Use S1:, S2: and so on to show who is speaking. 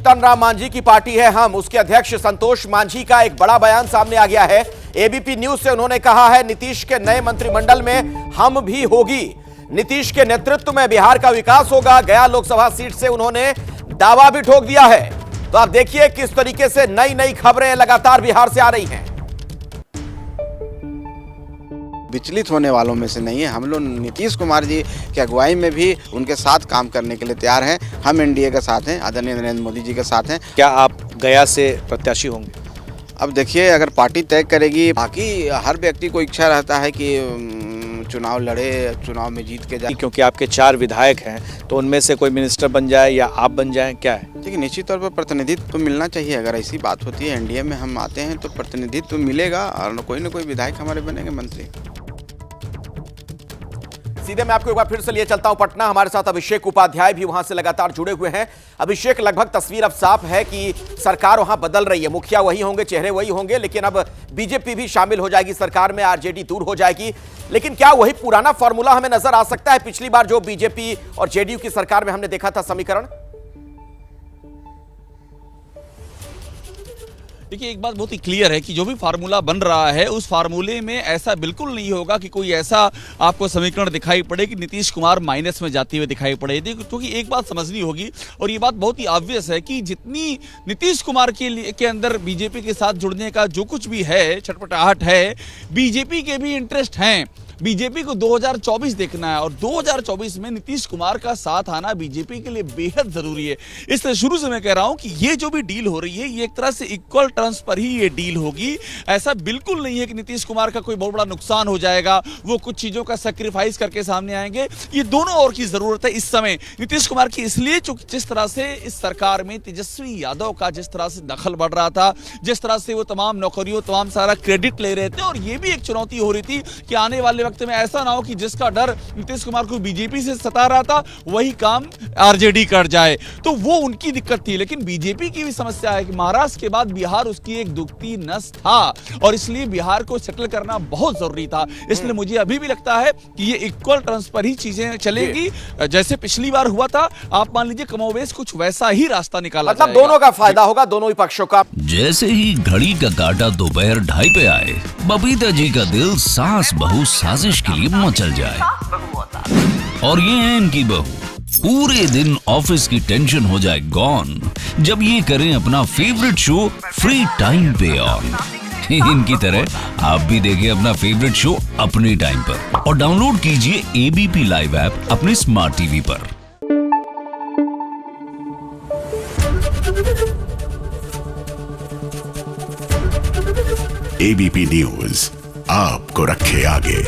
S1: जीतन राम मांझी की पार्टी है हम, उसके अध्यक्ष संतोष मांझी का एक बड़ा बयान सामने आ गया है। एबीपी न्यूज से उन्होंने कहा है नीतीश के नए मंत्रिमंडल में हम भी होगी, नीतीश के नेतृत्व में बिहार का विकास होगा। गया लोकसभा सीट से उन्होंने दावा भी ठोक दिया है। तो आप देखिए किस तरीके से नई नई खबरें लगातार बिहार से आ रही हैं।
S2: विचलित होने वालों में से नहीं है। हम लोग नीतीश कुमार जी की अगुवाई में भी उनके साथ काम करने के लिए तैयार हैं। हम एनडीए के साथ हैं, आदरणीय नरेंद्र मोदी जी के साथ हैं।
S3: क्या आप गया से प्रत्याशी होंगे?
S2: अब देखिए, अगर पार्टी तय करेगी, बाकी हर व्यक्ति को इच्छा रहता है कि चुनाव लड़े, चुनाव में जीत के जाए।
S3: क्योंकि आपके 4 विधायक हैं, तो उनमें से कोई मिनिस्टर बन जाए या आप बन जाएं, क्या है?
S2: देखिए, निश्चित तौर पर प्रतिनिधित्व तो मिलना चाहिए। अगर ऐसी बात होती है, एनडीए में हम आते हैं तो प्रतिनिधित्व तो मिलेगा और कोई ना कोई विधायक हमारे बनेंगे मंत्री।
S1: सीधे मैं आपको एक बार फिर से लिए चलता हूं पटना। हमारे साथ अभिषेक उपाध्याय भी वहां से लगातार जुड़े हुए हैं। अभिषेक, लगभग तस्वीर अब साफ है कि सरकार वहां बदल रही है, मुखिया वही होंगे, चेहरे वही होंगे, लेकिन अब बीजेपी भी शामिल हो जाएगी सरकार में, आरजेडी दूर हो जाएगी। लेकिन क्या वही पुराना फॉर्मूला हमें नजर आ सकता है पिछली बार जो बीजेपी और जेडीयू की सरकार में हमने देखा था समीकरण?
S4: देखिए, एक बात बहुत ही क्लियर है कि जो भी फार्मूला बन रहा है उस फार्मूले में ऐसा बिल्कुल नहीं होगा कि कोई ऐसा आपको समीकरण दिखाई पड़े कि नीतीश कुमार माइनस में जाते हुए दिखाई पड़े। क्योंकि एक बात समझनी होगी और ये बात बहुत ही ऑब्वियस है कि जितनी नीतीश कुमार के अंदर बीजेपी के साथ जुड़ने का जो कुछ भी है, छटपटाहट है, बीजेपी के भी इंटरेस्ट हैं। बीजेपी को 2024 देखना है और 2024 में नीतीश कुमार का साथ आना बीजेपी के लिए बेहद जरूरी है। इसलिए शुरू से मैं कह रहा हूं कि ये जो भी डील हो रही है ये एक तरह से इक्वल टर्म्स पर ही ये डील होगी। ऐसा बिल्कुल नहीं है कि नीतीश कुमार का कोई बहुत बड़ा नुकसान हो जाएगा, वो कुछ चीजों का सैक्रिफाइस करके सामने आएंगे। ये दोनों और की जरूरत है इस समय नीतीश कुमार की, इसलिए चूंकि जिस तरह से इस सरकार में तेजस्वी यादव का जिस तरह से दखल बढ़ रहा था, जिस तरह से वो तमाम नौकरियों, तमाम सारा क्रेडिट ले रहे थे, और ये भी एक चुनौती हो रही थी कि आने वाले वक्त में ऐसा ना हो कि जिसका डर नीतीश कुमार को बीजेपी से सता रहा था वही काम आरजेडी कर जाए। तो वो उनकी दिक्कत थी। लेकिन बीजेपी की भी समस्या है कि महाराष्ट्र के बाद बिहार उसकी एक दुखती नस था और इसलिए बिहार को सेटल करना बहुत जरूरी था। इसलिए मुझे अभी भी लगता है कि ये इक्वल टर्म्स पर ही चीजें चलेगी, जैसे पिछली बार हुआ था। आप मान लीजिए कमोबेश कुछ वैसा ही रास्ता निकाला
S1: मतलब दोनों का फायदा होगा, दोनों ही पक्षों का।
S5: जैसे ही घड़ी का काटा दोपहर 2:30 पे आए, बबीता जी का दिल सास बहू साजिश के लिए मचल जाए। और ये है इनकी बहू, पूरे दिन ऑफिस की टेंशन हो जाए गॉन जब ये करें अपना फेवरेट शो फ्री टाइम पे ऑन। इनकी तरह आप भी देखें अपना फेवरेट शो अपने टाइम पर और डाउनलोड कीजिए एबीपी लाइव ऐप अपने स्मार्ट टीवी पर।
S6: एबीपी न्यूज आपको रखे आगे।